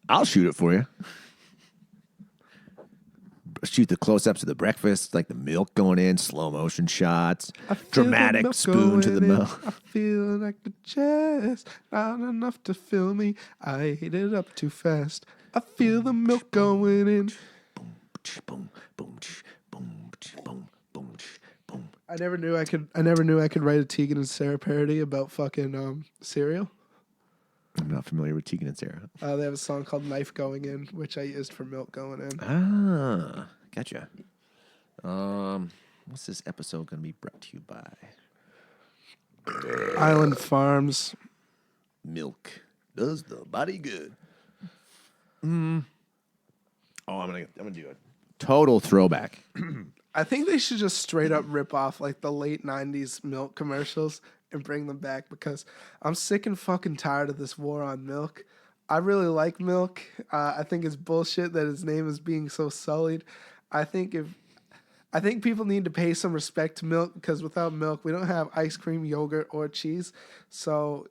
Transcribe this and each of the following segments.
I'll shoot it for you. Shoot the close-ups of the breakfast, like the milk going in, slow motion shots, dramatic spoon to the mouth. I feel like the chest, not enough to fill me. I ate it up too fast. I feel the milk going in. Boom, boom, boom, boom, boom, boom, boom. I never knew I could write a Tegan and Sarah parody about fucking cereal. I'm not familiar with Tegan and Sarah. They have a song called "Knife Going In," which I used for milk going in. Ah, gotcha. What's this episode going to be brought to you by? Island Farms. Milk does the body good. Oh, I'm gonna do a total throwback. I think they should just straight up rip off like the late 90s milk commercials and bring them back because I'm sick and fucking tired of this war on milk. I really like milk. I think it's bullshit that its name is being so sullied. I think people need to pay some respect to milk because without milk, we don't have ice cream, yogurt, or cheese. So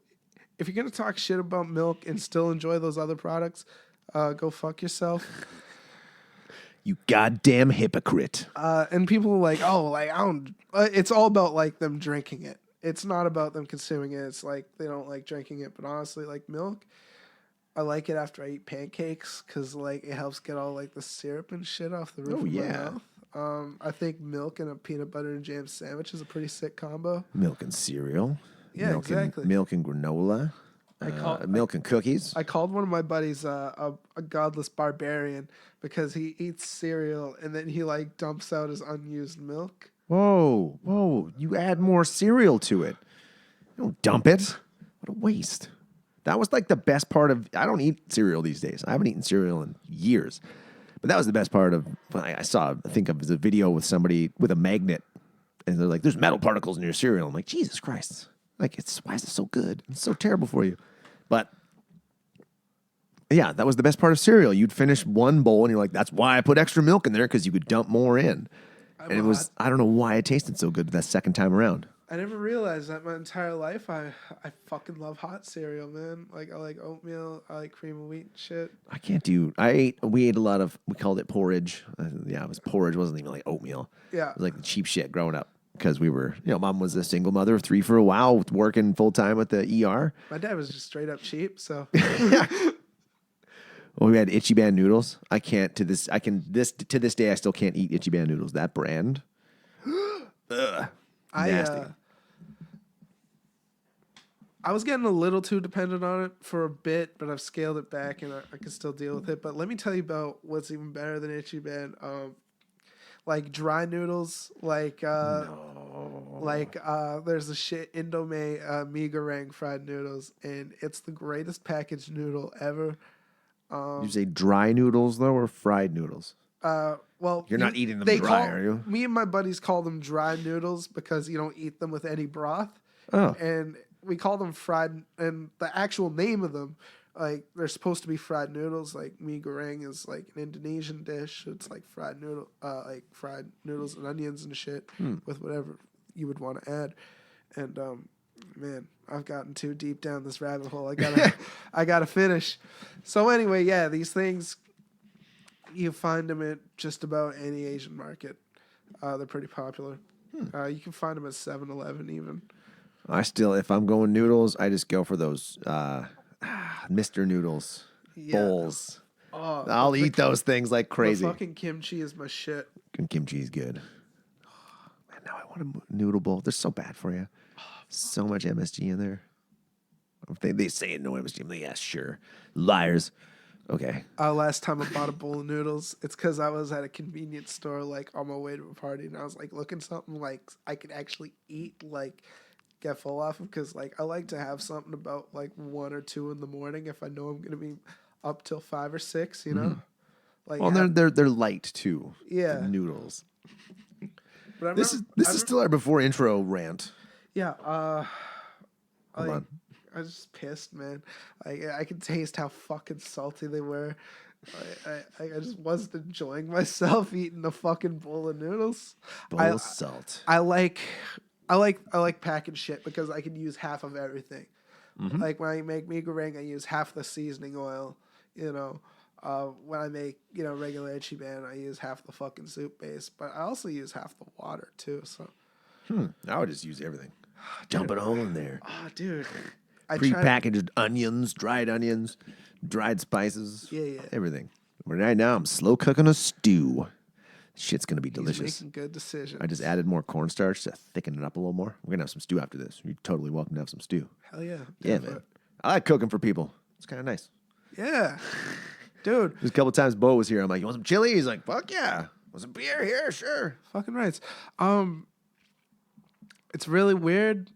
if you're going to talk shit about milk and still enjoy those other products, go fuck yourself. You goddamn hypocrite. And people are like, oh, like, I don't, it's all about like them drinking it. It's not about them consuming it. It's like they don't like drinking it. But honestly, like milk, I like it after I eat pancakes because like it helps get all like the syrup and shit off the roof of my mouth. I think milk and a peanut butter and jam sandwich is a pretty sick combo. Milk and cereal. Yeah, exactly. Milk and granola. Milk and cookies. I called one of my buddies a godless barbarian because he eats cereal and then he like dumps out his unused milk. Whoa. You add more cereal to it. You don't dump it. What a waste. That was like the best part of... I don't eat cereal these days. I haven't eaten cereal in years. But that was the best part of... I think of the video with somebody with a magnet. And they're like, there's metal particles in your cereal. I'm like, Jesus Christ. Like, why is it so good? It's so terrible for you. But... yeah, that was the best part of cereal. You'd finish one bowl and you're like, that's why I put extra milk in there because you could dump more in. And it was, I don't know why it tasted so good that second time around. I never realized that my entire life. I fucking love hot cereal, man. Like I like oatmeal. I like cream of wheat and shit. We ate a lot of, we called it porridge. Yeah, it was porridge. It wasn't even like oatmeal. Yeah. It was like the cheap shit growing up because we were, mom was a single mother of 3 for a while, working full time at the ER. My dad was just straight up cheap, so. Well, we had Itchy Band noodles. To this day, I still can't eat Itchy Band noodles. That brand. Ugh. Nasty. I was getting a little too dependent on it for a bit, but I've scaled it back and I can still deal with it. But let me tell you about what's even better than Itchy Band. Like dry noodles, there's a shit Indomie mee goreng fried noodles, and it's the greatest packaged noodle ever. You say dry noodles though, or fried noodles? Well, you're not eating them dry, are you? Me and my buddies call them dry noodles because you don't eat them with any broth. Oh, and we call them fried. And the actual name of them, like they're supposed to be fried noodles. Like mee goreng is like an Indonesian dish. It's like fried noodles and onions and shit with whatever you would want to add. And man, I've gotten too deep down this rabbit hole. I gotta finish. So anyway, yeah, these things you find them at just about any Asian market. They're pretty popular. You can find them at 7-Eleven even. If I'm going noodles, I just go for those Mr. Noodles bowls. Oh, I'll eat those things like crazy. The fucking kimchi is my shit. Kimchi is good. Oh, man, now I want a noodle bowl. They're so bad for you. So much MSG in there. They say no MSG. I'm like, yeah, sure. Liars. Okay. Last time I bought a bowl of noodles, it's because I was at a convenience store, like, on my way to a party, and I was, like, looking something, like, I could actually eat, like, get full off of, because, like, I like to have something about, like, 1 or 2 in the morning if I know I'm going to be up till 5 or 6, you know? Mm-hmm. Like, well, they're light, too. Yeah. The noodles. But this is still our before intro rant. Yeah, Hold on. I was just pissed, man. I could taste how fucking salty they were. I just wasn't enjoying myself eating a fucking bowl of noodles. Bowl of salt. I like packaged shit because I can use half of everything. Mm-hmm. Like when I make mee goreng, I use half the seasoning oil. when I make, regular Ichiban, I use half the fucking soup base, but I also use half the water too. So, I would just use everything. Dump it all in there. oh, dude, Pre-packaged onions, dried spices. Yeah. Everything. Right now, I'm slow cooking a stew. Shit's going to be He's delicious. making good decisions. I just added more cornstarch to thicken it up a little more. We're going to have some stew after this. You're totally welcome to have some stew. Hell yeah. Yeah, man. I like cooking for people. It's kind of nice. Yeah. Dude. There's a couple times Bo was here. I'm like, you want some chili? He's like, fuck yeah. Want some beer here? Sure. Fucking right. It's really weird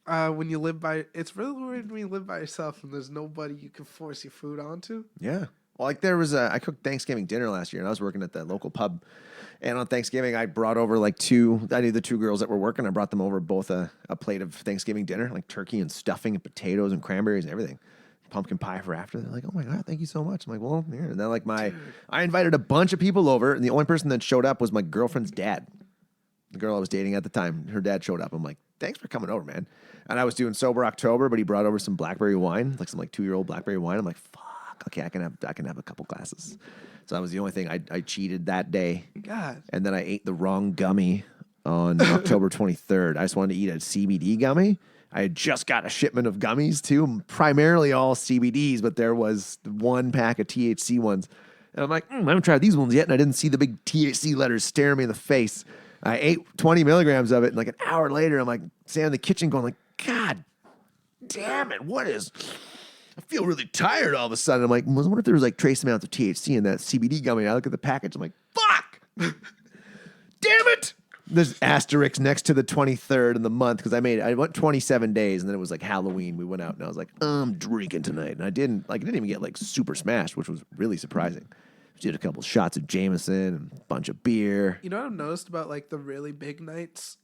when you live by... It's really weird when you live by yourself and there's nobody you can force your food onto. Yeah. Well, like I cooked Thanksgiving dinner last year and I was working at that local pub. And on Thanksgiving, I brought over I knew the two girls that were working. I brought them over both a plate of Thanksgiving dinner, like turkey and stuffing and potatoes and cranberries and everything. Pumpkin pie for after. They're like, oh my God, thank you so much. I'm like, well, here. And then I invited a bunch of people over and the only person that showed up was my girlfriend's dad. The girl I was dating at the time, her dad showed up. I'm like, thanks for coming over, man. And I was doing sober October, but he brought over some blackberry wine, like some 2-year-old blackberry wine. I'm like, fuck. Okay, I can have a couple glasses. So that was the only thing I cheated that day. God. And then I ate the wrong gummy on October 23rd. I just wanted to eat a CBD gummy. I had just got a shipment of gummies too, primarily all CBDs, but there was one pack of THC ones. And I'm like, I haven't tried these ones yet, and I didn't see the big THC letters staring me in the face. I ate 20 milligrams of it, and like an hour later, I'm like sitting in the kitchen going God damn it, I feel really tired all of a sudden. I'm like, I wonder if there was trace amounts of THC in that CBD gummy. I look at the package. I'm like, fuck! Damn it! There's asterisk next to the 23rd in the month because I went 27 days and then it was Halloween. We went out and I was like, I'm drinking tonight. And I didn't even get super smashed, which was really surprising. Did a couple shots of Jameson and a bunch of beer. You know what I've noticed about the really big nights?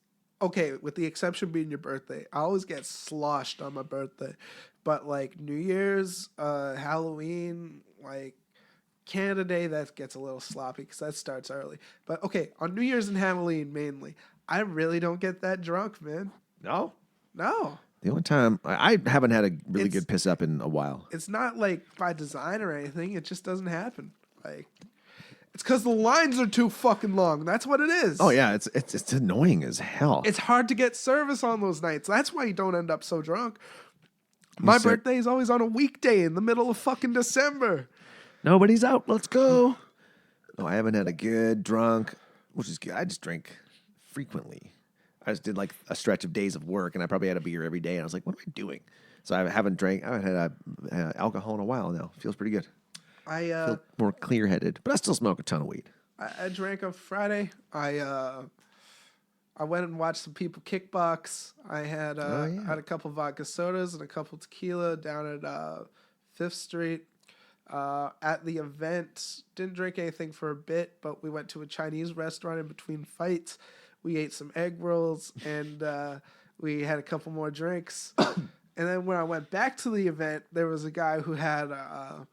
Okay, with the exception being your birthday. I always get sloshed on my birthday. But New Year's, Halloween, Canada Day, that gets a little sloppy because that starts early. But okay, on New Year's and Halloween mainly, I really don't get that drunk, man. No? No. The only time I haven't had a really good piss up in a while. It's not by design or anything. It just doesn't happen. It's because the lines are too fucking long. That's what it is. Oh yeah, it's annoying as hell. It's hard to get service on those nights. That's why you don't end up so drunk. My birthday is always on a weekday in the middle of fucking December. Nobody's out. Let's go. No, I haven't had a good drunk, which is good. I just drink frequently. I just did a stretch of days of work, and I probably had a beer every day. And I was like, what am I doing? So I haven't had alcohol in a while now. Feels pretty good. I feel more clear-headed, but I still smoke a ton of weed. I drank on Friday. I went and watched some people kickbox. I had had a couple vodka sodas and a couple tequila down at 5th Street. At the event, didn't drink anything for a bit, but we went to a Chinese restaurant in between fights. We ate some egg rolls and we had a couple more drinks. And then when I went back to the event, there was a guy who had a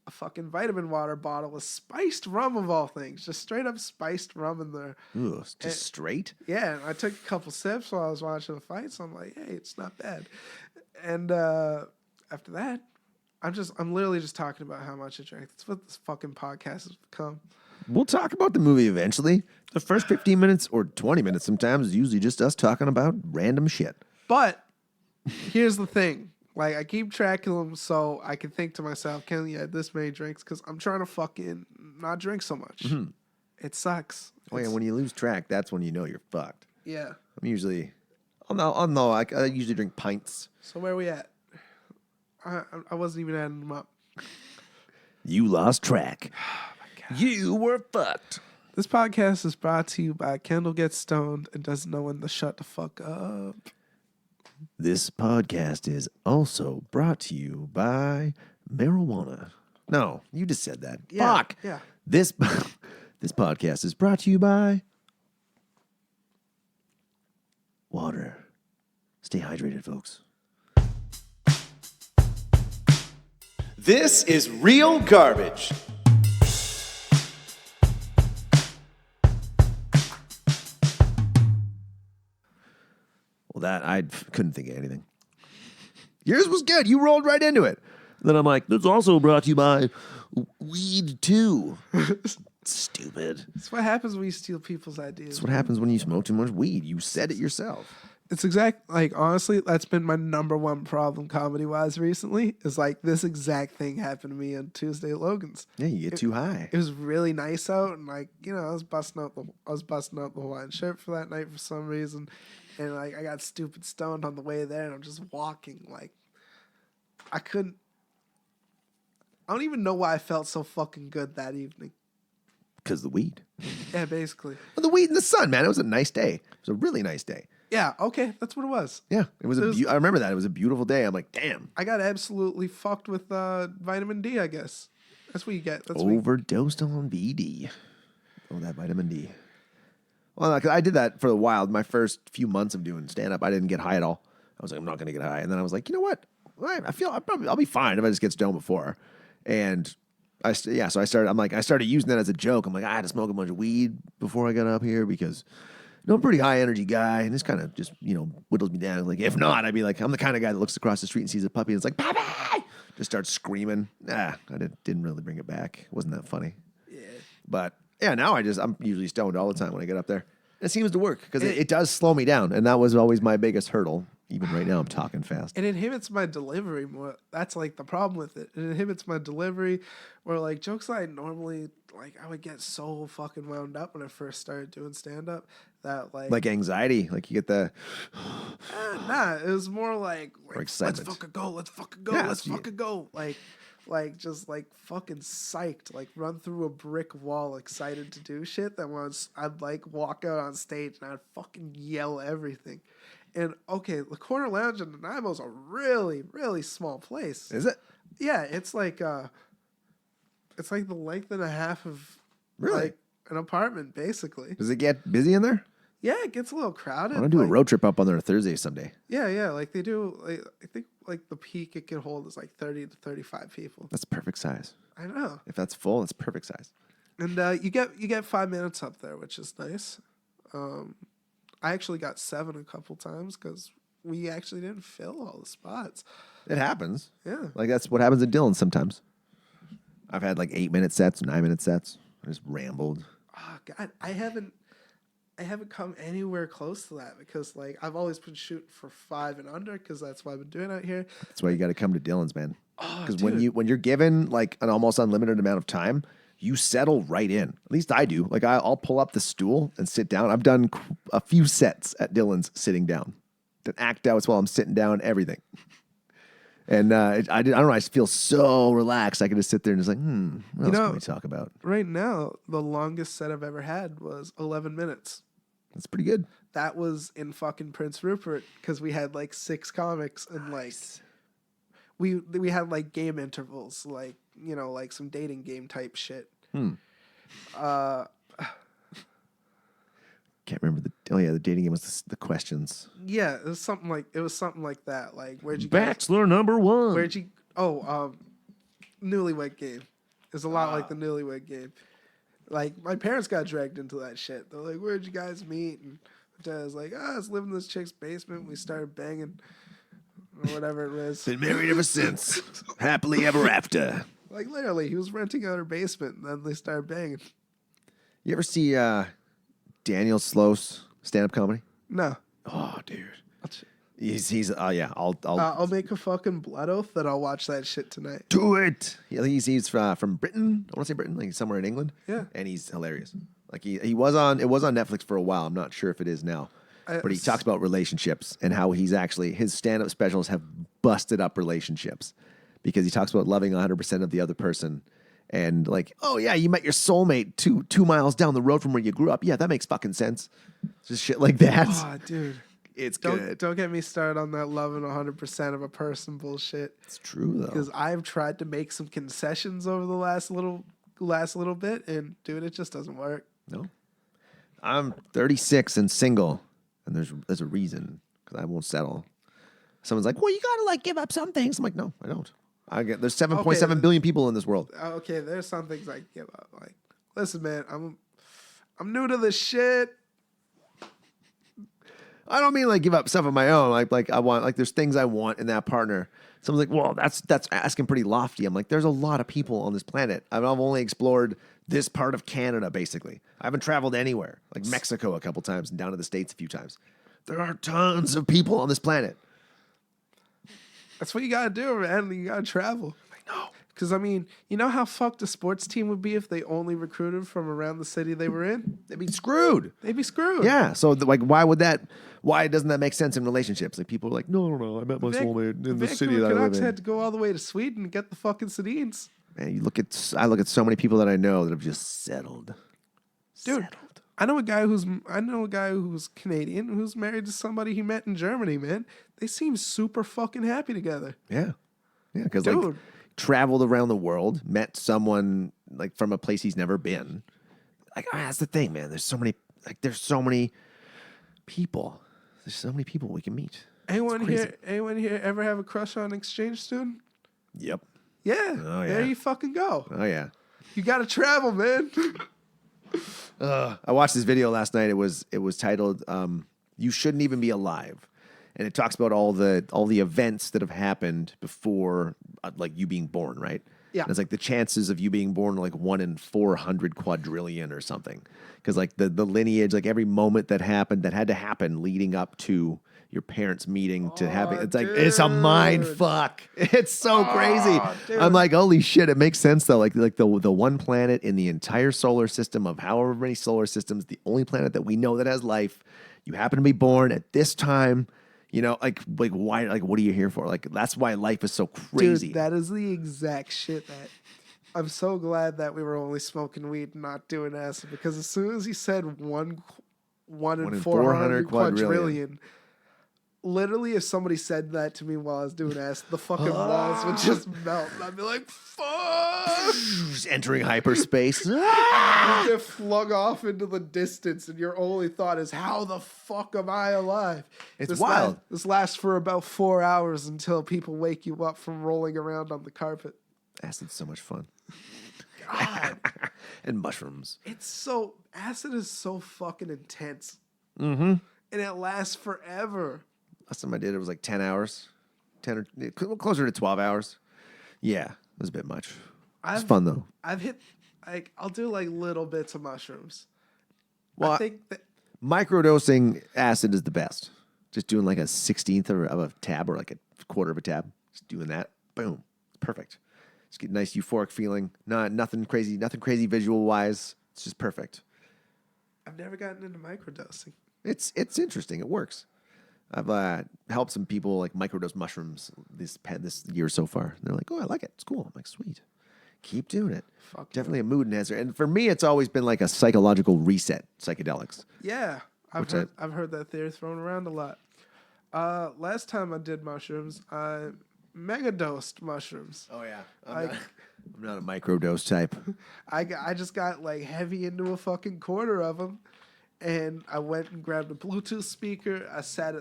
fucking vitamin water bottle with spiced rum of all things. Just straight up spiced rum in there. Ooh, just straight? Yeah, and I took a couple sips while I was watching the fight, so I'm like, hey, it's not bad. And after that, I'm literally just talking about how much I drank. That's what this fucking podcast has become. We'll talk about the movie eventually. The first 15 minutes or 20 minutes sometimes is usually just us talking about random shit. But here's the thing. I keep track of them so I can think to myself, Ken, you had this many drinks because I'm trying to fucking not drink so much. Mm-hmm. It sucks. Oh, yeah, when you lose track, that's when you know you're fucked. Yeah. I'm usually... I usually drink pints. So where are we at? I wasn't even adding them up. You lost track. Oh, my God. You were fucked. This podcast is brought to you by Kendall Gets Stoned and doesn't know when to shut the fuck up. This podcast is also brought to you by marijuana. No, you just said that. Yeah, Fuck. Yeah. This podcast is brought to you by water. Stay hydrated, folks. This is real garbage. Well, I couldn't think of anything. Yours was good. You rolled right into it. Then I'm like, "It's also brought to you by weed too." Stupid. That's what happens when you steal people's ideas. That's what happens when you smoke too much weed. You said it yourself. It's honestly, that's been my number one problem comedy wise recently. Is like this exact thing happened to me on Tuesday at Logan's. Yeah, you get too high. It was really nice out, and like I was busting out the Hawaiian shirt for that night for some reason, and like I got stupid stoned on the way there, and I'm just walking like I don't even know why I felt so fucking good that evening. Because the weed. Yeah, basically. Well, the weed in the sun, man. It was a nice day. It was a really nice day. Yeah, okay, that's what it was. Yeah, it was I remember that. It was a beautiful day. I'm like, damn. I got absolutely fucked with vitamin D, I guess. That's what you get. Overdosed on VD. Oh, that vitamin D. Well, because I did that for a while. My first few months of doing stand-up, I didn't get high at all. I was like, I'm not going to get high. And then I was like, you know what? I feel I'll be fine if I just get stoned before. And I started using that as a joke. I'm like, I had to smoke a bunch of weed before I got up here because I'm a pretty high energy guy, and this kind of just whittles me down. Like, if not, I'd be like, I'm the kind of guy that looks across the street and sees a puppy and it's like, puppy, just starts screaming. I didn't really bring it back. It wasn't that funny. Yeah. But yeah, now I'm usually stoned all the time when I get up there. It seems to work because it does slow me down, and that was always my biggest hurdle. Even right now, I'm talking fast. It inhibits my delivery more. That's like the problem with it. It inhibits my delivery. Where like jokes that I normally I would get so fucking wound up when I first started doing stand up that like anxiety, like you get the nah. It was more like let's excitement. fucking go, let's fucking go, Yeah, let's fucking go. Like just like fucking psyched, like run through a brick wall, excited to do shit. That once I'd like walk out on stage and I'd fucking yell everything. And okay, the Corner Lounge in Nanaimo is a really, really small place. Is it? Yeah, it's like the length and a half of Really an apartment, basically. Does it get busy in there? Yeah, it gets a little crowded. I want to do a road trip up on there Thursday someday. Yeah, like they do. I think like the peak it can hold is like 30 to 35 people. That's perfect size. I know. If that's full, that's perfect size. And you get 5 minutes up there, which is nice. I actually got 7 a couple times because we actually didn't fill all the spots. It happens. Yeah. Like that's what happens at Dylan sometimes. I've had like 8-minute sets, 9-minute sets. I just rambled. Oh God, I haven't come anywhere close to that because like I've always been shooting for 5 and under because that's what I've been doing out here. That's why you got to come to Dylan's, man. Because Oh, when you're given like an almost unlimited amount of time, you settle right in. At least I do. Like I'll pull up the stool and sit down. I've done a few sets at Dylan's sitting down. To act out while I'm sitting down, everything. And I don't know. I just feel so relaxed. I can just sit there and just like, what else can we talk about? Right now, the longest set I've ever had was 11 minutes. That's pretty good. That was in fucking Prince Rupert because we had like 6 comics and like we had like game intervals, like like some dating game type shit. Can't remember the dating game was the questions. Yeah, it was something like that. Like where'd you Bachelor number 1. Where'd you? Newlywed Game. It's a lot like the Newlywed Game. Like my parents got dragged into that shit. They're like, "Where'd you guys meet?" And my dad was like, "I was living in this chick's basement. We started banging, or whatever it was." Been married ever since. Happily ever after. Like literally, he was renting out her basement, and then they started banging. You ever see Daniel Slo's stand-up comedy? No. Oh, dude. He's I'll make a fucking blood oath that I'll watch that shit tonight. do it. He's from Britain. I want to say Britain, like somewhere in England. Yeah. And he's hilarious. Like he was on Netflix for a while. I'm not sure if it is now. But he talks about relationships and how his stand-up specials have busted up relationships because he talks about loving 100% of the other person. And like, oh yeah, you met your soulmate 2 miles down the road from where you grew up. Yeah, that makes fucking sense. Just shit like that. Oh, dude. It's good. Don't get me started on that loving 100% of a person bullshit. It's true though. Because I've tried to make some concessions over the last little bit, and dude, it just doesn't work. No, I'm 36 and single, and there's a reason because I won't settle. Someone's like, well, you gotta like give up some things. I'm like, no, I don't. There's 7.7 billion people in this world. Okay, there's some things I give up. Like, listen, man, I'm new to this shit. I don't mean like give up stuff of my own. Like I want like there's things I want in that partner. Someone's like, well, that's asking pretty lofty. I'm like, there's a lot of people on this planet. I've only explored this part of Canada, basically. I haven't traveled anywhere, like Mexico a couple times and down to the States a few times. There are tons of people on this planet. That's what you gotta do, man. You gotta travel. I know. Because, I mean, you know how fucked a sports team would be if they only recruited from around the city they were in? They'd be screwed. They'd be screwed. Yeah. So, like, why doesn't that make sense in relationships? Like, people are like, no, I met my soulmate in the city that I live Canucks in. had to go all the way to Sweden to get the fucking Sedins. Man, I look at so many people that I know that have just settled. Dude, I know a guy who's Canadian who's married to somebody he met in Germany, man. They seem super fucking happy together. Yeah. Yeah, because, like, traveled around the world, met someone, like, from a place he's never been. Like, that's the thing, man. There's so many people. There's so many people we can meet. Anyone here ever have a crush on an exchange student? Yep. Yeah. Oh, yeah. There you fucking go. Oh, yeah. You gotta travel, man. I watched this video last night. It was titled "You Shouldn't Even Be Alive," and it talks about all the events that have happened before, like you being born, right? Yeah. And it's like the chances of you being born are like 1 in 400 quadrillion or something, because like the lineage, like every moment that happened that had to happen leading up to your parents meeting to happen. It's like, it's a mind fuck. It's so crazy. Dude. I'm like, holy shit, it makes sense though. Like the one planet in the entire solar system of however many solar systems, the only planet that we know that has life. You happen to be born at this time. You know, like why? Like, what are you here for? Like, that's why life is so crazy. Dude, that is the exact shit that I'm so glad that we were only smoking weed and not doing acid, because as soon as he said one in 400 quadrillion, literally, if somebody said that to me while I was doing acid, the fucking walls would just melt. And I'd be like, fuck! Just entering hyperspace. You get flung off into the distance, and your only thought is, how the fuck am I alive? It's wild. This lasts for about 4 hours until people wake you up from rolling around on the carpet. Acid's so much fun. God. And mushrooms. Acid is so fucking intense. Mm-hmm. And it lasts forever. Last time I did it was like 10 hours. 10 or closer to 12 hours. Yeah, it was a bit much. It's fun though. I've hit, like, I'll do like little bits of mushrooms. Well, I think that microdosing acid is the best. Just doing like a 16th of a tab or like a quarter of a tab. Just doing that. Boom. Perfect. Just get a nice euphoric feeling. Nothing crazy visual wise. It's just perfect. I've never gotten into microdosing. It's interesting. It works. I've helped some people like microdose mushrooms this year so far. They're like, oh, I like it. It's cool. I'm like, sweet. Keep doing it. Definitely a mood enhancer. And for me, it's always been like a psychological reset, psychedelics. Yeah. I've heard that theory thrown around a lot. Last time I did mushrooms, I megadosed mushrooms. Oh, yeah. I'm not a microdose type. I just got like heavy into a fucking quarter of them. And I went and grabbed a Bluetooth speaker. I stared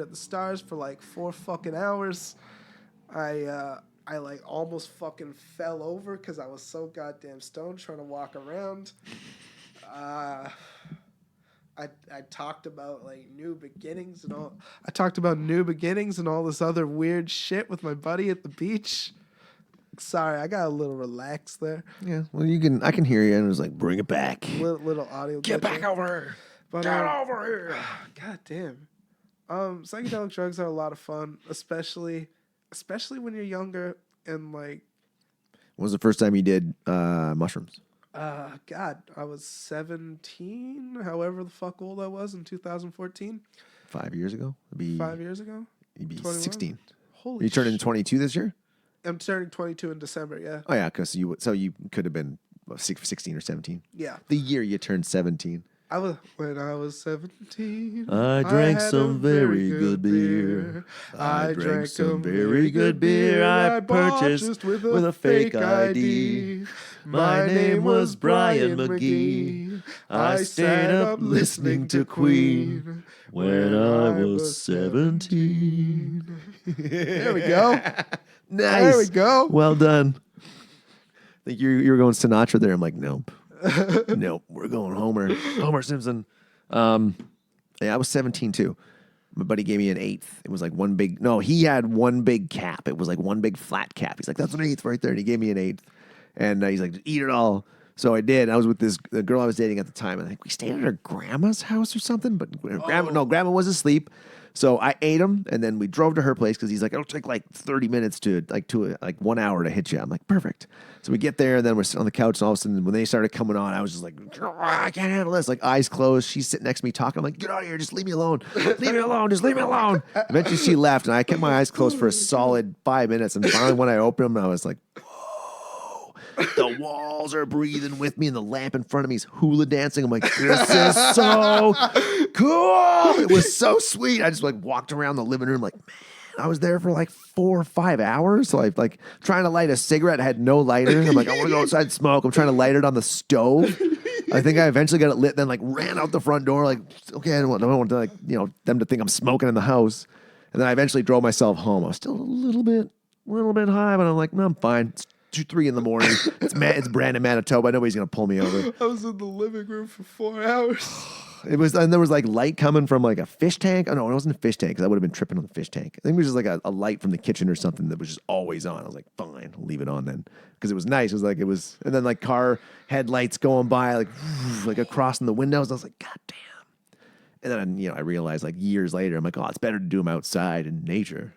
at the stars for like 4 fucking hours. I like almost fucking fell over because I was so goddamn stoned trying to walk around. I talked about like new beginnings and all. I talked about new beginnings and all this other weird shit with my buddy at the beach. Sorry, I got a little relaxed there. Yeah, well, I can hear you, and it was like, bring it back. Little audio. Get back over here. But, Get over here. God damn. Psychedelic drugs are a lot of fun, especially when you're younger and like. When was the first time you did mushrooms? God, I was 17, however the fuck old I was in 2014. 5 years ago? It'd be 5 years ago? You'd be 21? 16. Holy You turned shit. 22 this year? I'm turning 22 in December, yeah. Oh, yeah, because you could have been 16 or 17. Yeah. The year you turned 17. When I was 17. I drank had some a very good beer. I drank some very good beer I purchased with a fake ID. My name was Brian McGee. I stayed up listening to Queen when I was 17. There we go. Nice. There we go. Well done. I think you were going Sinatra there. I'm like, nope. Nope. We're going Homer Simpson. Yeah, I was 17 too. My buddy gave me an eighth. It was like one big. No, he had one big cap. It was like one big flat cap. He's like, "That's an eighth right there." And he gave me an eighth, and he's like, "Eat it all." So I did. I was with the girl I was dating at the time. And I think we stayed at her grandma's house or something. But grandma was asleep. So I ate them, and then we drove to her place because he's like, it'll take like 30 minutes to 1 hour to hit you. I'm like, perfect. So we get there, and then we're sitting on the couch, and all of a sudden, when they started coming on, I was just like, I can't handle this. Like, eyes closed. She's sitting next to me talking. I'm like, get out of here. Just leave me alone. Leave me alone. Just leave me alone. Eventually, she left, and I kept my eyes closed for a solid 5 minutes. And finally, when I opened them, I was like, the walls are breathing with me, and the lamp in front of me is hula dancing. I'm like, this is so cool. It was so sweet. I just like walked around the living room like, man, I was there for like 4 or 5 hours. So I like trying to light a cigarette. I had no lighter. I'm like, I want to go outside and smoke. I'm trying to light it on the stove. I think I eventually got it lit, then like ran out the front door like, okay, I don't want to them to think I'm smoking in the house. And then I eventually drove myself home. I was still a little bit high, but I'm like, no, I'm fine. It's 2-3 in the morning. It's Brandon, Manitoba. Nobody's gonna pull me over. I was in the living room for 4 hours. It was, and there was like light coming from like a fish tank. Oh no, it wasn't a fish tank because I would have been tripping on the fish tank. I think it was just like a light from the kitchen or something that was just always on. I was like, fine, I'll leave it on then because it was nice. It was, and then like car headlights going by like across in the windows. I was like, God damn. And then I realized like years later, I'm like, oh, it's better to do them outside in nature.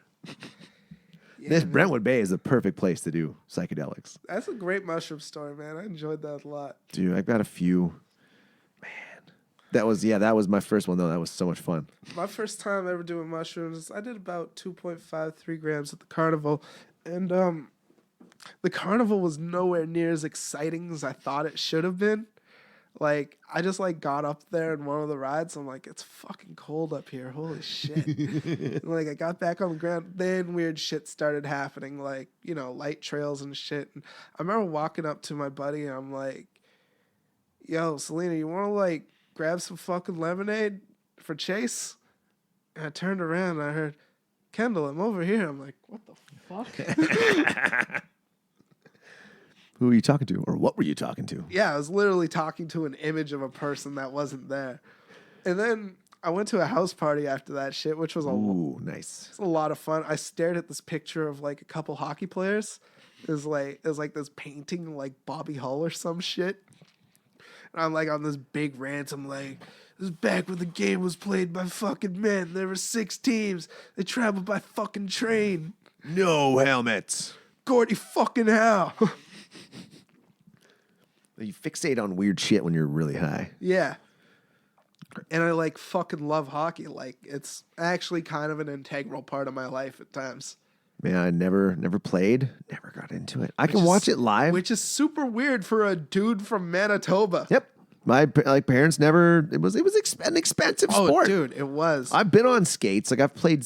This Brentwood Bay is the perfect place to do psychedelics. That's a great mushroom story, man. I enjoyed that a lot. Dude, I've got a few. Man. That was my first one, though. That was so much fun. My first time ever doing mushrooms, I did about 2.53 grams at the carnival. And the carnival was nowhere near as exciting as I thought it should have been. Like, I just, like, got up there in one of the rides. I'm like, it's fucking cold up here. Holy shit. Like, I got back on the ground. Then weird shit started happening, like, light trails and shit. And I remember walking up to my buddy, and I'm like, yo, Selena, you want to, like, grab some fucking lemonade for Chase? And I turned around, and I heard, Kendall, I'm over here. I'm like, what the fuck? Who were you talking to? Or what were you talking to? Yeah, I was literally talking to an image of a person that wasn't there. And then I went to a house party after that shit, which was nice. a lot of fun. I stared at this picture of like a couple hockey players. It was like this painting like Bobby Hull or some shit. And I'm like on this big rant. I'm like, this is back when the game was played by fucking men. There were 6 teams. They traveled by fucking train. No helmets. Gordie fucking Howe. You fixate on weird shit when you're really high. Yeah. And I like fucking love hockey. Like it's actually kind of an integral part of my life at times. Man, I never played, never got into it. I can watch it live. Which is super weird for a dude from Manitoba. Yep. My parents never. It was an expensive sport. Dude, it was. I've been on skates. Like I played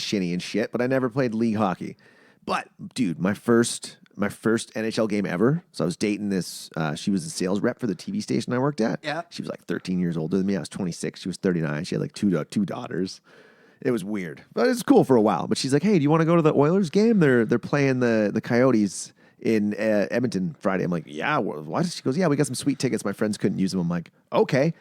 shinny and shit, but I never played league hockey. But dude, my first NHL game ever. So I was dating this. She was a sales rep for the TV station I worked at. Yeah. She was like 13 years older than me. I was 26. She was 39. She had like two daughters. It was weird, but it's cool for a while. But she's like, "Hey, do you want to go to the Oilers game? They're playing the Coyotes in Edmonton Friday." I'm like, "Yeah." What? She goes, "Yeah, we got some sweet tickets. My friends couldn't use them." I'm like, "Okay."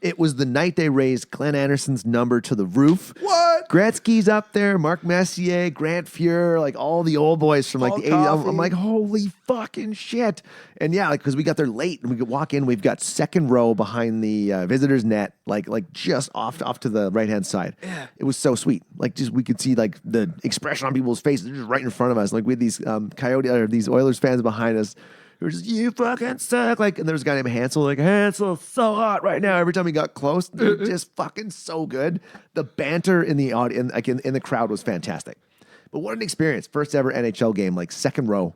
It was the night they raised Glenn Anderson's number to the roof. What? Gretzky's up there, Mark Messier, Grant Fuhr, like all the old boys from like Paul the 80s. Coffey. I'm like, holy fucking shit. And yeah, like, because we got there late and we could walk in, we've got second row behind the visitors net, like just off to the right-hand side. Yeah. It was so sweet. Like just, we could see like the expression on people's faces just right in front of us. Like we had these these Oilers fans behind us. It was just, you fucking suck. Like, and there was a guy named Hansel, like, Hansel's so hot right now. Every time he got close, dude, just fucking so good. The banter in the audience, like in the crowd was fantastic. But what an experience. First ever NHL game, like second row,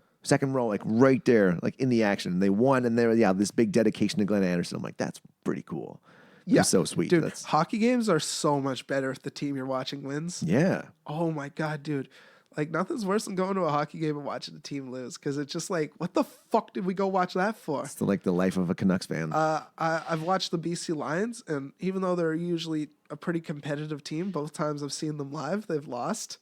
like right there, like in the action. They won, and they were, this big dedication to Glenn Anderson. I'm like, that's pretty cool. Yeah. It was so sweet. Dude, hockey games are so much better if the team you're watching wins. Yeah. Oh my God, dude. Like, nothing's worse than going to a hockey game and watching the team lose, because it's just like, what the fuck did we go watch that for? It's like the life of a Canucks fan. I've watched the BC Lions, and even though they're usually a pretty competitive team, both times I've seen them live, they've lost.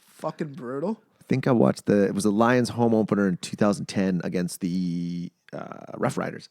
Fucking brutal. I think I watched it was a Lions home opener in 2010 against the Rough Riders.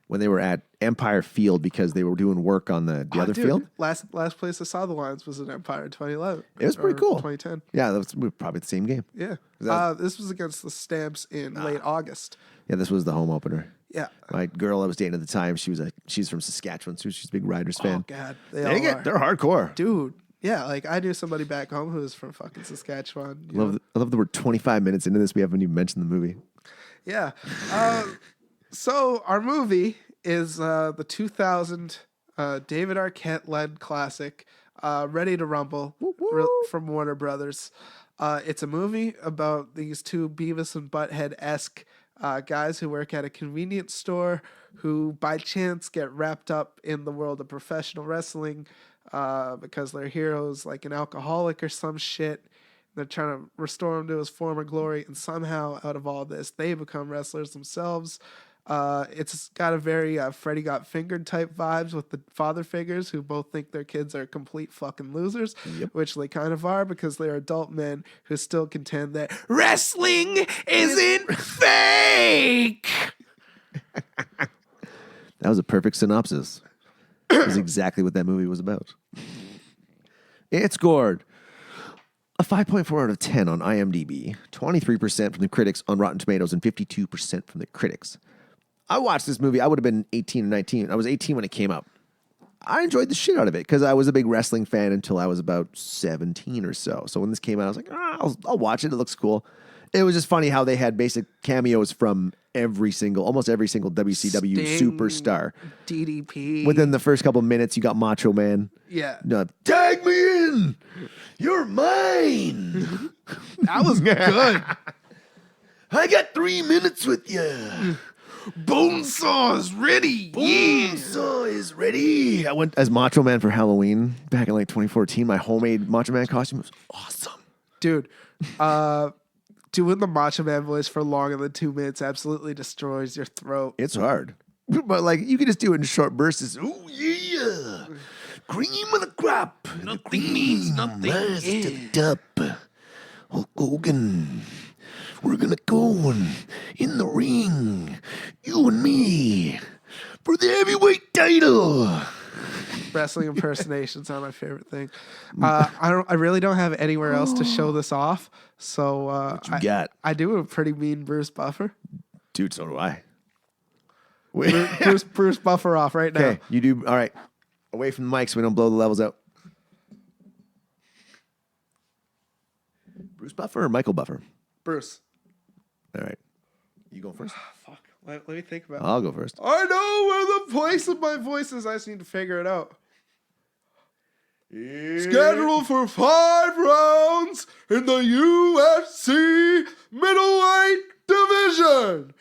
when they were at Empire Field because they were doing work on the other Dude, field. Last place I saw the Lions was in Empire in 2011. It was pretty or cool. 2010. Yeah, that was probably the same game. Yeah. that- This was against the Stamps in late August. Yeah, this was the home opener. Yeah. My girl I was dating at the time, she's from Saskatchewan, so she's a big Riders fan. Oh God, they all are. They're hardcore. Dude. Yeah, like I knew somebody back home who was from fucking Saskatchewan. I love that we're 25 minutes into this. We haven't even mentioned the movie. Yeah. So our movie is the 2000 David Arquette-led classic, Ready to Rumble, from Warner Brothers. It's a movie about these two Beavis and Butthead-esque guys who work at a convenience store who by chance get wrapped up in the world of professional wrestling because their hero's like an alcoholic or some shit. They're trying to restore him to his former glory, and somehow out of all this, they become wrestlers themselves. It's got a very Freddy Got Fingered type vibes with the father figures who both think their kids are complete fucking losers, which they kind of are because they're adult men who still contend that wrestling isn't fake. That was a perfect synopsis. It was exactly what that movie was about. It scored a 5.4 out of 10 on IMDb, 23% from the critics on Rotten Tomatoes, and 52% from the critics. I watched this movie. I would have been 18 or 19. I was 18 when it came out. I enjoyed the shit out of it because I was a big wrestling fan until I was about 17 or so. So when this came out, I was like, I'll watch it. It looks cool. It was just funny how they had basic cameos from almost every single WCW Sting, superstar. DDP. Within the first couple minutes, you got Macho Man. Yeah. Tag me in! You're mine! That was good. I got 3 minutes with you. Bonesaw is ready. Bonesaw is ready. I went as Macho Man for Halloween back in like 2014. My homemade Macho Man costume was awesome. Dude, doing the Macho Man voice for longer than 2 minutes absolutely destroys your throat. It's hard. But like you can just do it in short bursts. Oh yeah. Cream of the crop. Nothing means nothing. Rise to the top. Hulk Hogan. We're gonna go in the ring. You and me. For the heavyweight title. Wrestling impersonations are my favorite thing. I really don't have anywhere else to show this off. So What you got? I do a pretty mean Bruce Buffer. Dude, so do I. Bruce Buffer off right now. Okay, you do. All right. Away from the mic so we don't blow the levels out. Bruce Buffer or Michael Buffer? Bruce. All right. You go first? Fuck. Let me think about it. I'll go first. I know where the place of my voice is. I just need to figure it out. Scheduled for 5 rounds in the UFC middleweight division.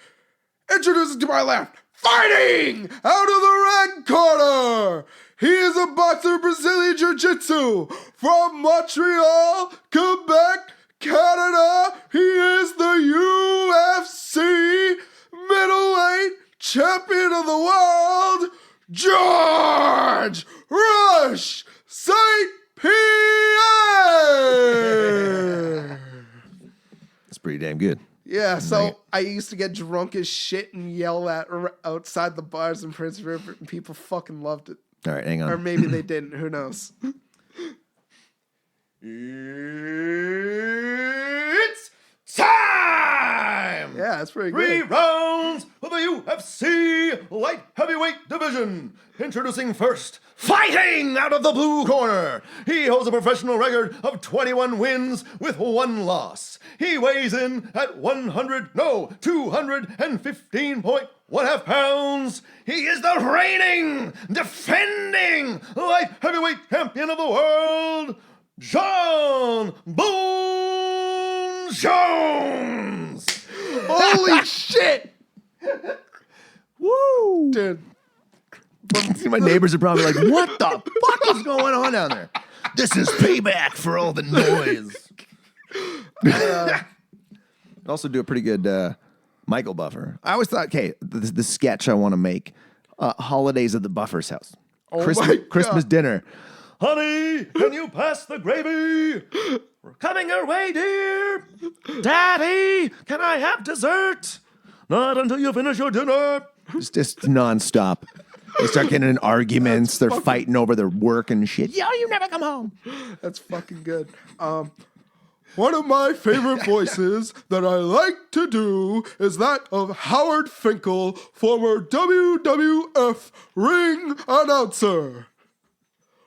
Introducing to my left, fighting out of the red corner. He is a boxer, Brazilian Jiu-Jitsu from Montreal, Quebec, Canada. He is the UFC middleweight champion of the world, George Rush St. Pierre. That's pretty damn good. Yeah, so I used to get drunk as shit and yell at outside the bars in Prince Rupert, and people fucking loved it. All right, hang Or on. maybe they didn't. Who knows? It's time! Yeah, that's pretty 3 good. rounds of the UFC light heavyweight division. Introducing first, fighting out of the blue corner. He holds a professional record of 21 wins with 1 loss. He weighs in at 215.1 pounds. He is the reigning, defending light heavyweight champion of the world, John Boone Jones. Holy shit! Woo! Dude. My neighbors are probably like, what the fuck is going on down there? This is payback for all the noise. I also do a pretty good Michael Buffer. I always thought, okay, the sketch I want to make, holidays at the Buffer's house. Oh my God. Christmas dinner. Honey, can you pass the gravy? We're coming your way, dear. Daddy, can I have dessert? Not until you finish your dinner. It's just nonstop. They start getting in arguments. They're fighting over their work and shit. Yo, you never come home. That's fucking good. One of my favorite voices that I like to do is that of Howard Finkel, former WWF ring announcer.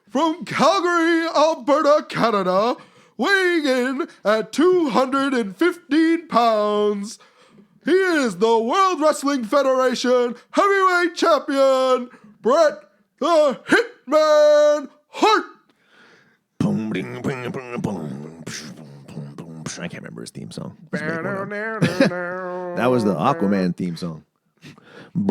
From Calgary, Alberta, Canada, weighing in at 215 pounds, he is the World Wrestling Federation heavyweight champion, Bret the Hitman Hart. Boom, ding, boom, boom, boom. I can't remember his theme song. That was the Aquaman theme song. Have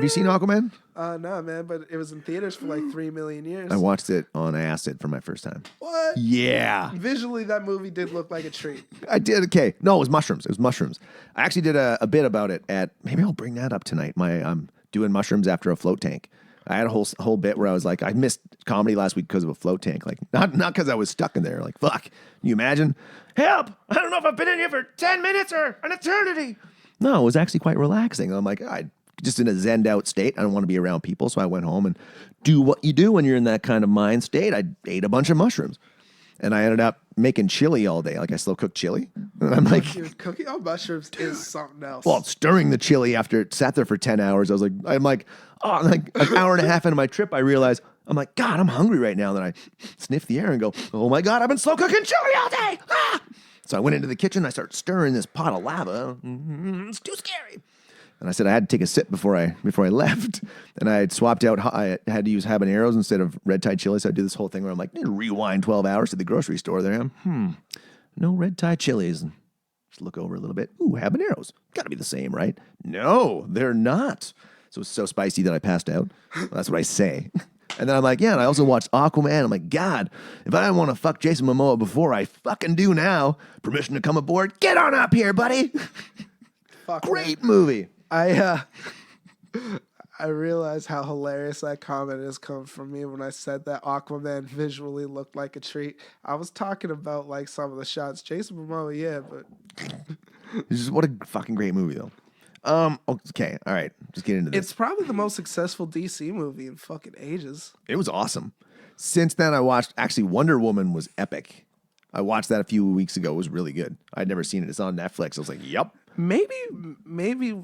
you seen Aquaman? No, man, but it was in theaters for like 3 million years. I watched it on acid for my first time. What? Yeah. Visually, that movie did look like a treat. I did. Okay. No, it was mushrooms. It was mushrooms. I actually did a bit about it at, maybe I'll bring that up tonight. I'm doing mushrooms after a float tank. I had a whole bit where I was like, I missed comedy last week because of a float tank. Like, not because I was stuck in there. Like, fuck. Can you imagine? Help! I don't know if I've been in here for 10 minutes or an eternity. No, it was actually quite relaxing. I'm like, I just in a zenned out state. I don't want to be around people. So I went home and do what you do when you're in that kind of mind state. I ate a bunch of mushrooms. And I ended up making chili all day. Like, I slow cooked chili. And I'm like, Dude, cooking on mushrooms is something else. well, stirring the chili after it sat there for 10 hours. I'm like, like an hour and a half into my trip, I realized, I'm like, God, I'm hungry right now. Then I sniff the air and go, oh my God, I've been slow cooking chili all day. Ah! So I went into the kitchen. I started stirring this pot of lava. It's too scary. And I said I had to take a sip before I left. And I had swapped out, I had to use habaneros instead of red Thai chili. So I do this whole thing where I'm like, rewind 12 hours to the grocery store. There I am. No red Thai chilies. Just look over a little bit. Ooh, habaneros. Got to be the same, right? No, they're not. So it's so spicy that I passed out. Well, that's what I say. And then I'm like, yeah, and I also watched Aquaman. I'm like, God, if I didn't want to fuck Jason Momoa before, I fucking do now. Permission to come aboard? Get on up here, buddy. Fuck, Great movie. I realized how hilarious that comment has come from me when I said that Aquaman visually looked like a treat. I was talking about like some of the shots. Jason Momoa, yeah, but This is what a fucking great movie, though. Okay, all right. Just get into this. it's probably the most successful DC movie in fucking ages. It was awesome. Since then, I watched, actually, Wonder Woman was epic. I watched that a few weeks ago. It was really good. I'd never seen it. It's on Netflix. I was like, yep. Maybe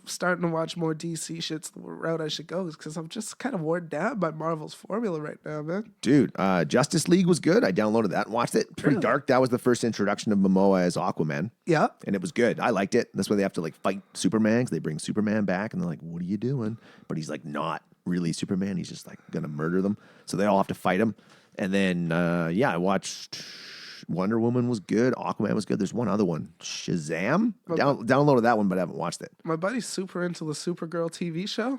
starting to watch more DC shit's the route I should go, because I'm just kind of worn down by Marvel's formula right now, man. Dude, Justice League was good. I downloaded that and watched it. Pretty Really? dark. That was the first introduction of Momoa as Aquaman. Yeah. And it was good. I liked it. That's why they have to like fight Superman, 'cause they bring Superman back and they're like, what are you doing? But he's like not really Superman. He's just like going to murder them. So they all have to fight him. And then, I watched Wonder Woman was good. Aquaman was good. There's one other one, Shazam. Downloaded that one, but I haven't watched it. My buddy's super into the Supergirl TV show.